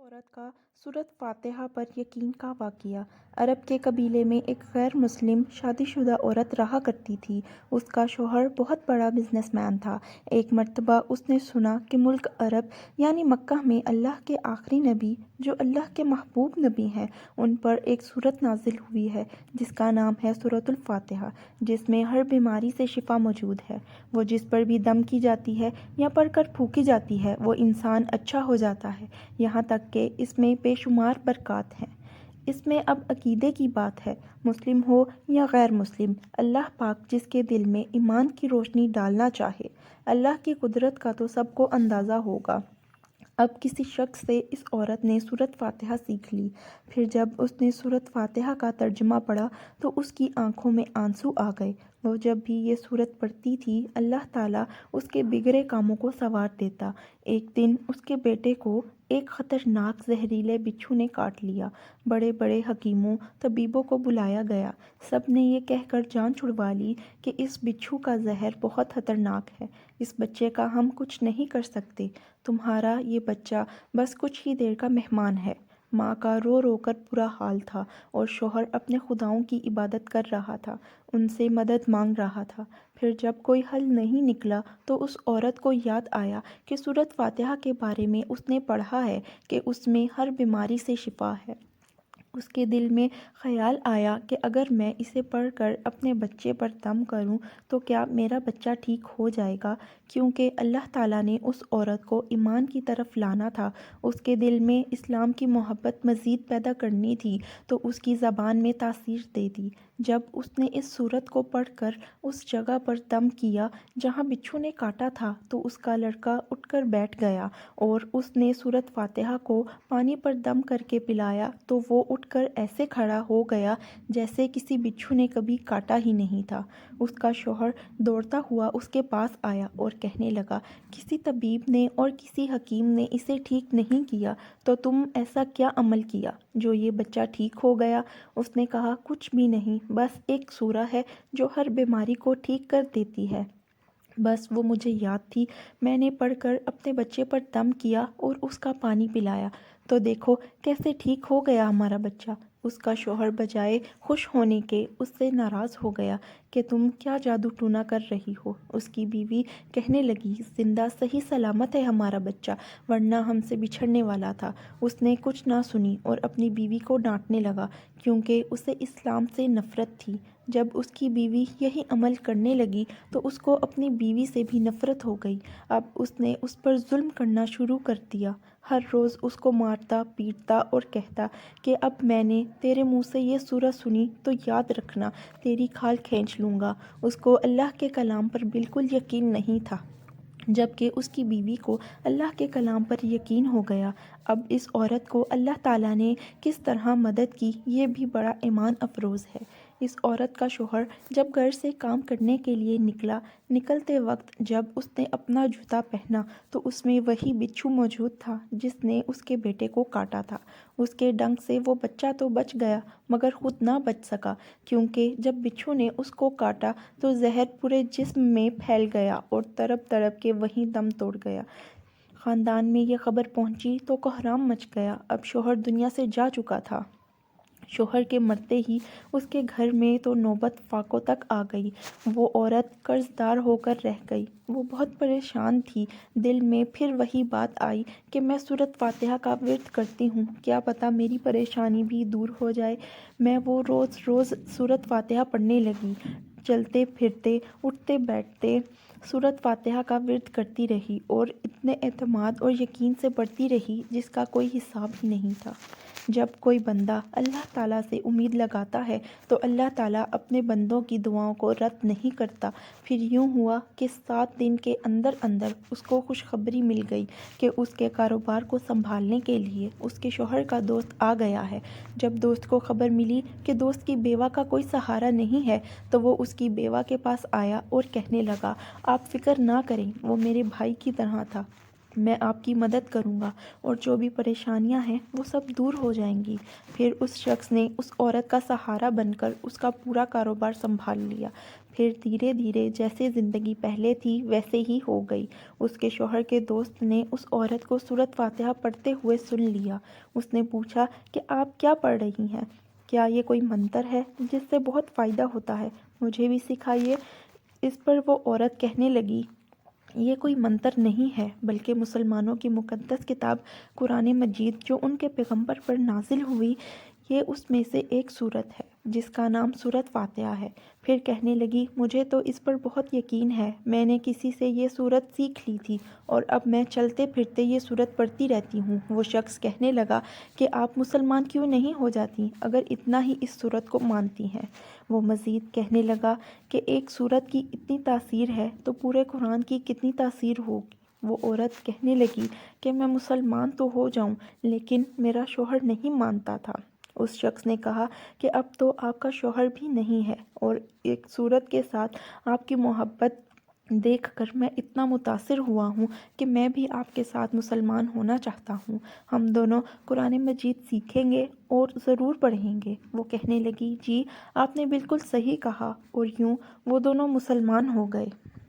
عورت کا سورۃ فاتحہ پر یقین کا واقعہ۔ عرب کے قبیلے میں ایک غیر مسلم شادی شدہ عورت رہا کرتی تھی۔ اس کا شوہر بہت بڑا بزنس مین تھا۔ ایک مرتبہ اس نے سنا کہ ملک عرب یعنی مکہ میں اللہ کے آخری نبی جو اللہ کے محبوب نبی ہیں ان پر ایک سورت نازل ہوئی ہے جس کا نام ہے سورۃ الفاتحہ، جس میں ہر بیماری سے شفا موجود ہے۔ وہ جس پر بھی دم کی جاتی ہے یا پڑھ کر پھونکی جاتی ہے وہ انسان اچھا ہو جاتا ہے، یہاں تک کہ اس میں بے شمار برکات ہیں۔ اس میں اب عقیدے کی بات ہے، مسلم ہو یا غیر مسلم، اللہ پاک جس کے دل میں ایمان کی روشنی ڈالنا چاہے۔ اللہ کی قدرت کا تو سب کو اندازہ ہوگا۔ اب کسی شخص سے اس عورت نے سورۃ فاتحہ سیکھ لی۔ پھر جب اس نے سورۃ فاتحہ کا ترجمہ پڑھا تو اس کی آنکھوں میں آنسو آ گئے۔ وہ جب بھی یہ سورت پڑھتی تھی اللہ تعالیٰ اس کے بگڑے کاموں کو سنوار دیتا۔ ایک دن اس کے بیٹے کو ایک خطرناک زہریلے بچھو نے کاٹ لیا۔ بڑے بڑے حکیموں طبیبوں کو بلایا گیا، سب نے یہ کہہ کر جان چھڑوا لی کہ اس بچھو کا زہر بہت خطرناک ہے، اس بچے کا ہم کچھ نہیں کر سکتے، تمہارا یہ بچہ بس کچھ ہی دیر کا مہمان ہے۔ ماں کا رو رو کر برا حال تھا اور شوہر اپنے خداؤں کی عبادت کر رہا تھا، ان سے مدد مانگ رہا تھا۔ پھر جب کوئی حل نہیں نکلا تو اس عورت کو یاد آیا کہ سورۃ فاتحہ کے بارے میں اس نے پڑھا ہے کہ اس میں ہر بیماری سے شفا ہے۔ اس کے دل میں خیال آیا کہ اگر میں اسے پڑھ کر اپنے بچے پر دم کروں تو کیا میرا بچہ ٹھیک ہو جائے گا؟ کیونکہ اللہ تعالیٰ نے اس عورت کو ایمان کی طرف لانا تھا، اس کے دل میں اسلام کی محبت مزید پیدا کرنی تھی تو اس کی زبان میں تاثیر دے دی۔ جب اس نے اس سورت کو پڑھ کر اس جگہ پر دم کیا جہاں بچھو نے کاٹا تھا تو اس کا لڑکا اٹھ کر بیٹھ گیا، اور اس نے سورۃ فاتحہ کو پانی پر دم کر کے پلایا تو وہ اٹھ کر ایسے کھڑا ہو گیا جیسے کسی بچھو نے کبھی کاٹا ہی نہیں تھا۔ اس کا شوہر دوڑتا ہوا اس کے پاس آیا اور کہنے لگا، کسی طبیب نے اور کسی حکیم نے اسے ٹھیک نہیں کیا تو تم ایسا کیا عمل کیا جو یہ بچہ ٹھیک ہو گیا؟ اس نے کہا، کچھ بھی نہیں، بس ایک سورہ ہے جو ہر بیماری کو ٹھیک کر دیتی ہے، بس وہ مجھے یاد تھی، میں نے پڑھ کر اپنے بچے پر دم کیا اور اس کا پانی پلایا، تو دیکھو کیسے ٹھیک ہو گیا ہمارا بچہ۔ اس کا شوہر بجائے خوش ہونے کے اس سے ناراض ہو گیا کہ تم کیا جادو ٹونا کر رہی ہو۔ اس کی بیوی کہنے لگی، زندہ صحیح سلامت ہے ہمارا بچہ، ورنہ ہم سے بچھڑنے والا تھا۔ اس نے کچھ نہ سنی اور اپنی بیوی کو ڈانٹنے لگا کیونکہ اسے اسلام سے نفرت تھی۔ جب اس کی بیوی یہی عمل کرنے لگی تو اس کو اپنی بیوی سے بھی نفرت ہو گئی۔ اب اس نے اس پر ظلم کرنا شروع کر دیا، ہر روز اس کو مارتا پیٹتا اور کہتا کہ اب میں نے تیرے منہ سے یہ سورہ سنی تو یاد رکھنا، تیری کھال کھینچ لوں گا۔ اس کو اللہ کے کلام پر بالکل یقین نہیں تھا، جبکہ اس کی بیوی کو اللہ کے کلام پر یقین ہو گیا۔ اب اس عورت کو اللہ تعالیٰ نے کس طرح مدد کی یہ بھی بڑا ایمان افروز ہے۔ اس عورت کا شوہر جب گھر سے کام کرنے کے لیے نکلا، نکلتے وقت جب اس نے اپنا جوتا پہنا تو اس میں وہی بچھو موجود تھا جس نے اس کے بیٹے کو کاٹا تھا۔ اس کے ڈنک سے وہ بچہ تو بچ گیا مگر خود نہ بچ سکا، کیونکہ جب بچھو نے اس کو کاٹا تو زہر پورے جسم میں پھیل گیا اور تڑپ تڑپ کے وہیں دم توڑ گیا۔ خاندان میں یہ خبر پہنچی تو کوہرام مچ گیا۔ اب شوہر دنیا سے جا چکا تھا۔ شوہر کے مرتے ہی اس کے گھر میں تو نوبت فاقوں تک آ گئی۔ وہ عورت قرض دار ہو کر رہ گئی۔ وہ بہت پریشان تھی۔ دل میں پھر وہی بات آئی کہ میں سورۃ فاتحہ کا ورد کرتی ہوں، کیا پتہ میری پریشانی بھی دور ہو جائے۔ میں وہ روز روز سورۃ فاتحہ پڑھنے لگی، چلتے پھرتے اٹھتے بیٹھتے سورۃ فاتحہ کا ورد کرتی رہی اور اتنے اعتماد اور یقین سے پڑھتی رہی جس کا کوئی حساب ہی نہیں تھا۔ جب کوئی بندہ اللہ تعالیٰ سے امید لگاتا ہے تو اللہ تعالیٰ اپنے بندوں کی دعاؤں کو رد نہیں کرتا۔ پھر یوں ہوا کہ 7 دن کے اندر اندر اس کو خوشخبری مل گئی کہ اس کے کاروبار کو سنبھالنے کے لیے اس کے شوہر کا دوست آ گیا ہے۔ جب دوست کو خبر ملی کہ دوست کی بیوہ کا کوئی سہارا نہیں ہے تو وہ اس کی بیوہ کے پاس آیا اور کہنے لگا، آپ فکر نہ کریں، وہ میرے بھائی کی طرح تھا، میں آپ کی مدد کروں گا اور جو بھی پریشانیاں ہیں وہ سب دور ہو جائیں گی۔ پھر اس شخص نے اس عورت کا سہارا بن کر اس کا پورا کاروبار سنبھال لیا۔ پھر دھیرے دھیرے جیسے زندگی پہلے تھی ویسے ہی ہو گئی۔ اس کے شوہر کے دوست نے اس عورت کو سورۃ فاتحہ پڑھتے ہوئے سن لیا۔ اس نے پوچھا کہ آپ کیا پڑھ رہی ہیں؟ کیا یہ کوئی منتر ہے جس سے بہت فائدہ ہوتا ہے؟ مجھے بھی سکھائیے۔ اس پر وہ عورت کہنے لگی، یہ کوئی منتر نہیں ہے بلکہ مسلمانوں کی مقدس کتاب قرآن مجید جو ان کے پیغمبر پر نازل ہوئی، یہ اس میں سے ایک سورت ہے جس کا نام سورۃ فاتحہ ہے۔ پھر کہنے لگی، مجھے تو اس پر بہت یقین ہے، میں نے کسی سے یہ سورت سیکھ لی تھی اور اب میں چلتے پھرتے یہ سورت پڑھتی رہتی ہوں۔ وہ شخص کہنے لگا کہ آپ مسلمان کیوں نہیں ہو جاتی اگر اتنا ہی اس سورت کو مانتی ہیں؟ وہ مزید کہنے لگا کہ ایک سورت کی اتنی تاثیر ہے تو پورے قرآن کی کتنی تاثیر ہوگی؟ وہ عورت کہنے لگی کہ میں مسلمان تو ہو جاؤں لیکن میرا شوہر نہیں مانتا تھا۔ اس شخص نے کہا کہ اب تو آپ کا شوہر بھی نہیں ہے اور ایک سورت کے ساتھ آپ کی محبت دیکھ کر میں اتنا متاثر ہوا ہوں کہ میں بھی آپ کے ساتھ مسلمان ہونا چاہتا ہوں۔ ہم دونوں قرآن مجید سیکھیں گے اور ضرور پڑھیں گے۔ وہ کہنے لگی، جی آپ نے بالکل صحیح کہا، اور یوں وہ دونوں مسلمان ہو گئے۔